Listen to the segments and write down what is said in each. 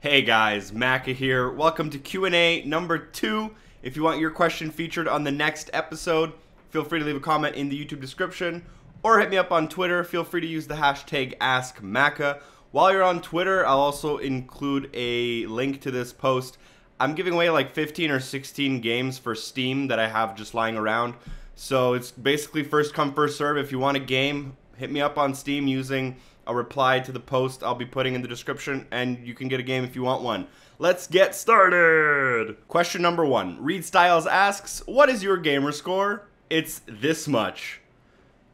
Hey guys, Maka here. Welcome to Q&A number 2. If you want your question featured on the next episode, feel free to leave a comment in the YouTube description or hit me up on Twitter. Feel free to use the hashtag AskMaka. While you're on Twitter, I'll also include a link to this post. I'm giving away like 15 or 16 games for Steam that I have just lying around. So it's basically first come, first serve. If you want a game, hit me up on Steam using a reply to the post I'll be putting in the description, and you can get a game if you want one. Let's get started! Question number 1. Reed Styles asks, what is your gamer score? It's this much.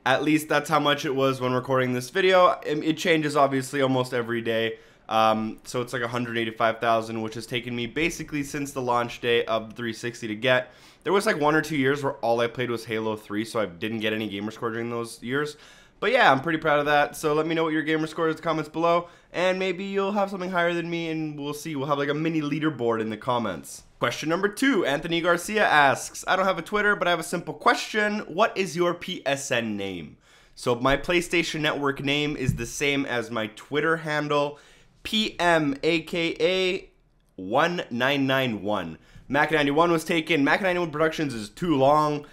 At least that's how much it was when recording this video. It changes obviously almost every day. So it's like 185,000, which has taken me basically since the launch day of the 360 to get. There was like 1 or 2 years where all I played was Halo 3, so I didn't get any gamer score during those years. But yeah, I'm pretty proud of that. So let me know what your gamer score is in the comments below, and maybe you'll have something higher than me, and we'll see. We'll have like a mini leaderboard in the comments. Question number 2, Anthony Garcia asks, I don't have a Twitter, but I have a simple question. What is your PSN name? So my PlayStation Network name is the same as my Twitter handle, PMAKA1991. Maka91 was taken. Maka91 Productions is too long.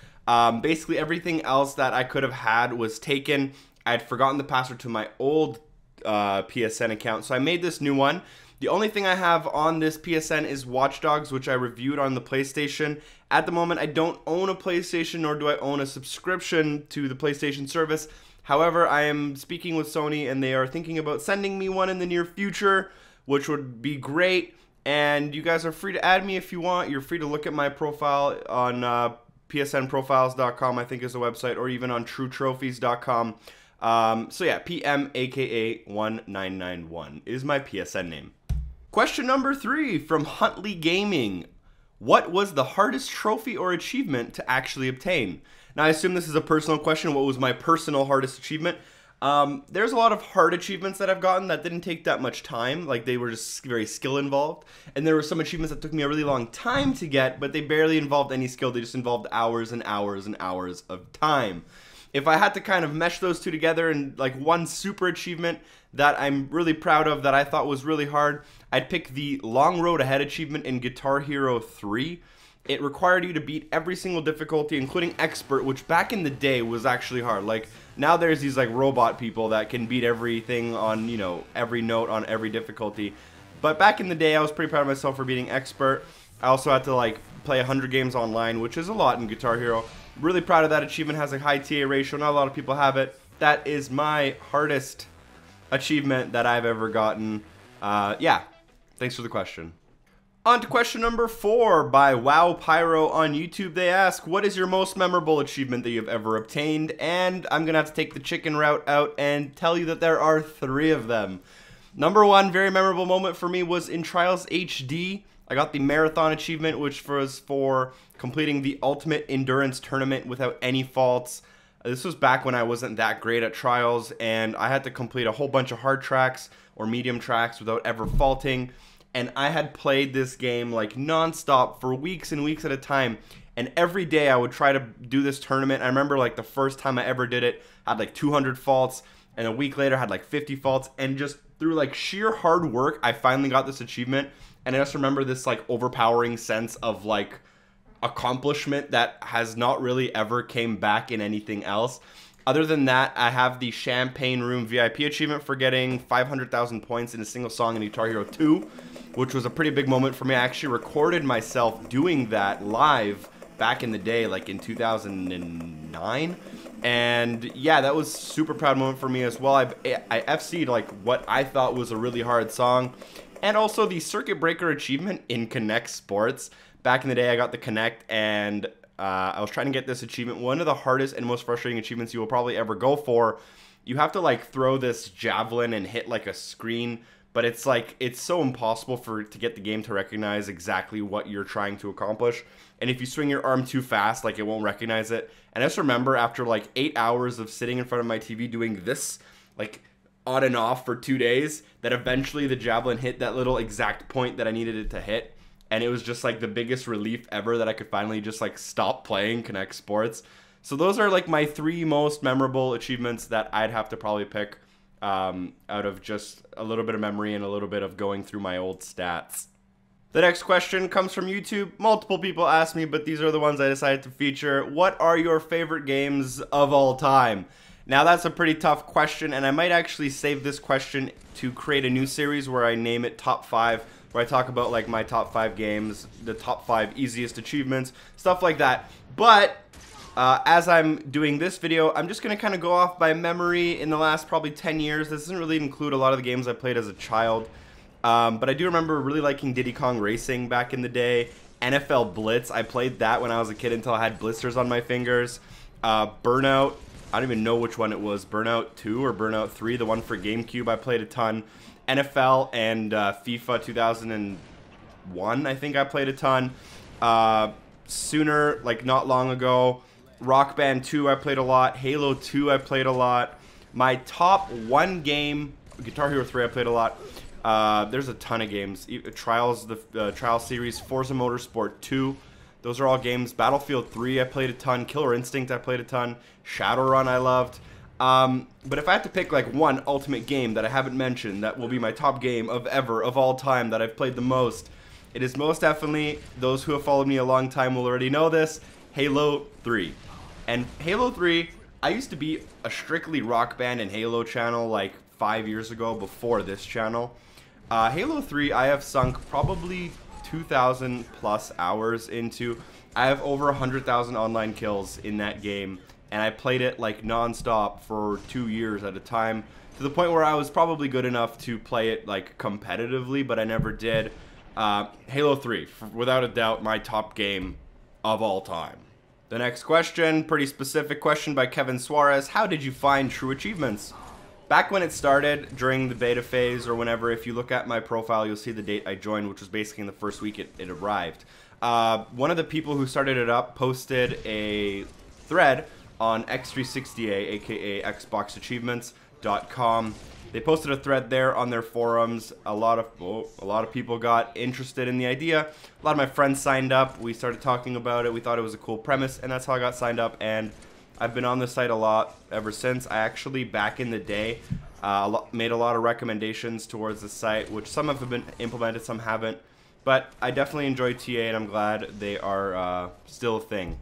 Basically everything else that I could have had was taken. I had forgotten the password to my old PSN account, so I made this new one. The only thing I have on this PSN is Watch Dogs, which I reviewed on the PlayStation. At the moment, I don't own a PlayStation, nor do I own a subscription to the PlayStation service. However, I am speaking with Sony, and they are thinking about sending me one in the near future, which would be great. And you guys are free to add me if you want. You're free to look at my profile on PSNprofiles.com, I think is the website, or even on TrueTrophies.com. So yeah, PMAKA1991 is my PSN name. Question number 3 from Huntley Gaming. What was the hardest trophy or achievement to actually obtain? Now I assume this is a personal question. What was my personal hardest achievement? There's a lot of hard achievements that I've gotten that didn't take that much time, like they were just very skill involved, and there were some achievements that took me a really long time to get, but they barely involved any skill. They just involved hours and hours and hours of time. If I had to kind of mesh those two together in like one super achievement that I'm really proud of that I thought was really hard, I'd pick the Long Road Ahead achievement in Guitar Hero 3. It required you to beat every single difficulty, including Expert, which back in the day was actually hard. Like, now there's these, like, robot people that can beat everything on, you know, every note on every difficulty. But back in the day, I was pretty proud of myself for beating Expert. I also had to, like, play 100 games online, which is a lot in Guitar Hero. Really proud of that achievement. Has a high TA ratio. Not a lot of people have it. That is my hardest achievement that I've ever gotten. Yeah, thanks for the question. On to question number 4 by Wow Pyro on YouTube. They ask, what is your most memorable achievement that you've ever obtained? And I'm going to have to take the chicken route out and tell you that there are 3 of them. Number 1 very memorable moment for me was in Trials HD. I got the Marathon achievement, which was for completing the Ultimate Endurance Tournament without any faults. This was back when I wasn't that great at Trials, and I had to complete a whole bunch of hard tracks or medium tracks without ever faulting. And I had played this game like non-stop for weeks and weeks at a time, and every day I would try to do this tournament. I remember like the first time I ever did it, I had like 200 faults, and a week later I had like 50 faults, and just through like sheer hard work I finally got this achievement. And I just remember this like overpowering sense of like accomplishment that has not really ever came back in anything else. Other than that, I have the Champagne Room VIP achievement for getting 500,000 points in a single song in Guitar Hero 2, which was a pretty big moment for me. I actually recorded myself doing that live back in the day, like in 2009. And yeah, that was a super proud moment for me as well. I FC'd like what I thought was a really hard song. And also the Circuit Breaker achievement in Connect Sports. Back in the day, I got the Connect, and I was trying to get this achievement. One of the hardest and most frustrating achievements you will probably ever go for. You have to like throw this javelin and hit like a screen, but it's like it's so impossible to get the game to recognize exactly what you're trying to accomplish. And if you swing your arm too fast, like it won't recognize it. And I just remember after like 8 hours of sitting in front of my TV doing this, like on and off for 2 days, that eventually the javelin hit that little exact point that I needed it to hit. And it was just like the biggest relief ever that I could finally just like stop playing Connect Sports. So those are like my 3 most memorable achievements that I'd have to probably pick. out of just a little bit of memory and a little bit of going through my old stats. The next question comes from YouTube. Multiple people asked me, but these are the ones I decided to feature. What are your favorite games of all time? Now that's a pretty tough question, and I might actually save this question to create a new series where I name it Top 5, where I talk about like my top 5 games, the top 5 easiest achievements, stuff like that. But as I'm doing this video, I'm just going to kind of go off by memory in the last probably 10 years. This doesn't really include a lot of the games I played as a child. But I do remember really liking Diddy Kong Racing back in the day. NFL Blitz, I played that when I was a kid until I had blisters on my fingers. Burnout, I don't even know which one it was. Burnout 2 or Burnout 3, the one for GameCube, I played a ton. NFL and FIFA 2001, I think I played a ton. Sooner, like not long ago, Rock Band 2 I played a lot. Halo 2 I played a lot. My top 1 game, Guitar Hero 3 I played a lot. There's a ton of games. Trials, the Trials series, Forza Motorsport 2. Those are all games. Battlefield 3 I played a ton. Killer Instinct I played a ton. Shadowrun I loved. But if I had to pick like one ultimate game that I haven't mentioned that will be my top game of all time that I've played the most, it is most definitely, those who have followed me a long time will already know this, Halo 3. And Halo 3, I used to be a strictly Rock Band and Halo channel like 5 years ago before this channel. Halo 3 I have sunk probably 2,000 plus hours into. I have over 100,000 online kills in that game, and I played it like non-stop for 2 years at a time, to the point where I was probably good enough to play it like competitively, but I never did. Halo 3, without a doubt, my top game of all time. The next question, pretty specific question by Kevin Suarez. How did you find TrueAchievements? Back when it started, during the beta phase or whenever, if you look at my profile, you'll see the date I joined, which was basically in the first week it arrived. One of the people who started it up posted a thread on X360A, aka XboxAchievements.com. They posted a thread there on their forums. A lot of people got interested in the idea. A lot of my friends signed up. We started talking about it. We thought it was a cool premise, and that's how I got signed up. And I've been on the site a lot ever since. I actually, back in the day, made a lot of recommendations towards the site, which some have been implemented, some haven't. But I definitely enjoy TA, and I'm glad they are still a thing.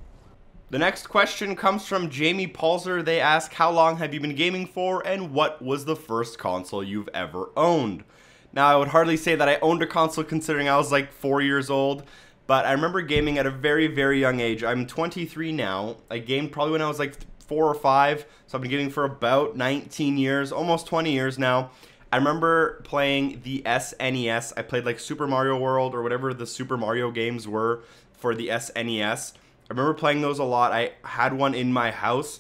The next question comes from Jamie Palzer. They ask, how long have you been gaming for, and what was the first console you've ever owned? Now, I would hardly say that I owned a console considering I was like 4 years old, but I remember gaming at a very, very young age. I'm 23 now. I gamed probably when I was like 4 or 5, so I've been gaming for about 19 years, almost 20 years now. I remember playing the SNES. I played like Super Mario World or whatever the Super Mario games were for the SNES. I remember playing those a lot. I had one in my house,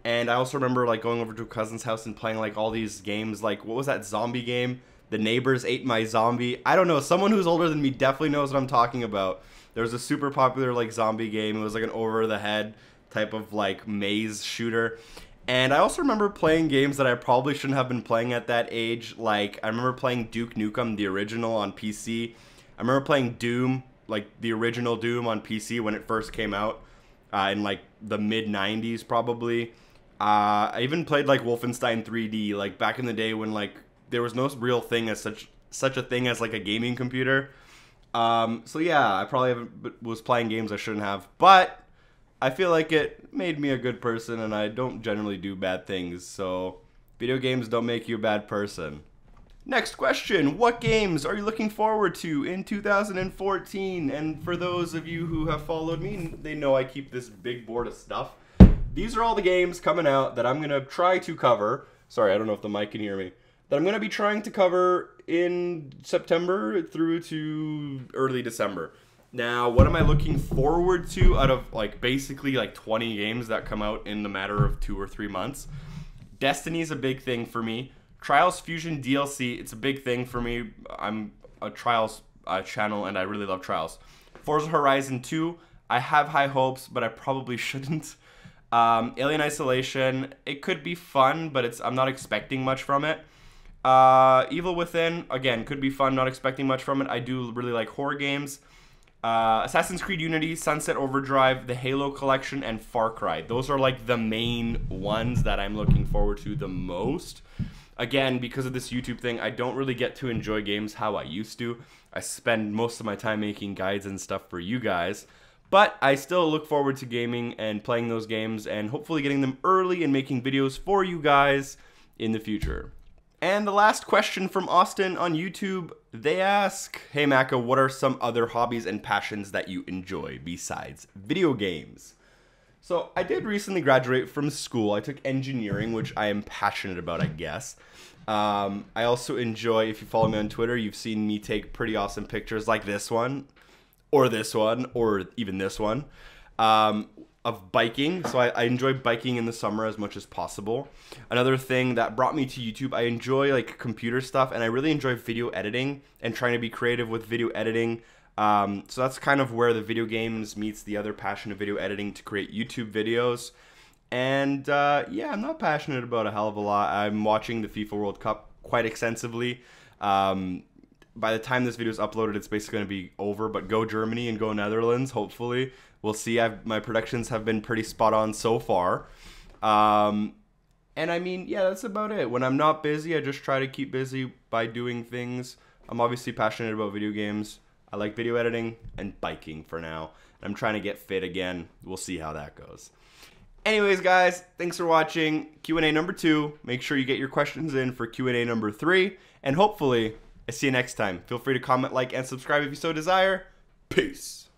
and I also remember like going over to a cousin's house and playing like all these games. Like, what was that zombie game? The Neighbors Ate My Zombie. I don't know. Someone who's older than me definitely knows what I'm talking about. There was a super popular like zombie game. It was like an over-the-head type of like maze shooter. And I also remember playing games that I probably shouldn't have been playing at that age. Like, I remember playing Duke Nukem, the original, on PC. I remember playing Doom, like the original Doom on PC when it first came out in like the mid-90s probably. I even played like Wolfenstein 3D, like back in the day when like there was no real thing as such a thing as like a gaming computer. So yeah, I probably was playing games I shouldn't have, but I feel like it made me a good person, and I don't generally do bad things, so video games don't make you a bad person. Next question, what games are you looking forward to in 2014? And for those of you who have followed me, they know I keep this big board of stuff. These are all the games coming out that I'm going to try to cover. Sorry, I don't know if the mic can hear me. That I'm going to be trying to cover in September through to early December. Now, what am I looking forward to out of like basically like 20 games that come out in the matter of 2 or 3 months? Destiny's a big thing for me. Trials Fusion DLC, it's a big thing for me. I'm a Trials channel, and I really love Trials. Forza Horizon 2, I have high hopes, but I probably shouldn't. Alien Isolation, it could be fun, but I'm not expecting much from it. Evil Within, again, could be fun, not expecting much from it. I do really like horror games. Assassin's Creed Unity, Sunset Overdrive, the Halo Collection, and Far Cry. Those are like the main ones that I'm looking forward to the most. Again, because of this YouTube thing, I don't really get to enjoy games how I used to. I spend most of my time making guides and stuff for you guys. But I still look forward to gaming and playing those games and hopefully getting them early and making videos for you guys in the future. And the last question from Austin on YouTube, they ask, hey Maka, what are some other hobbies and passions that you enjoy besides video games? So I did recently graduate from school. I took engineering, which I am passionate about, I guess. I also enjoy, if you follow me on Twitter, you've seen me take pretty awesome pictures like this one, or even this one, of biking. So I enjoy biking in the summer as much as possible. Another thing that brought me to YouTube, I enjoy like computer stuff, and I really enjoy video editing and trying to be creative with video editing. So that's kind of where the video games meets the other passion of video editing to create YouTube videos. And yeah, I'm not passionate about a hell of a lot. I'm watching the FIFA World Cup quite extensively. By the time this video is uploaded, it's basically going to be over, but go Germany and go Netherlands, hopefully. We'll see. My predictions have been pretty spot on so far. And I mean, yeah, that's about it. When I'm not busy, I just try to keep busy by doing things. I'm obviously passionate about video games. I like video editing and biking for now. I'm trying to get fit again. We'll see how that goes. Anyways, guys, thanks for watching Q&A number 2. Make sure you get your questions in for Q&A number 3. And hopefully, I see you next time. Feel free to comment, like, and subscribe if you so desire. Peace.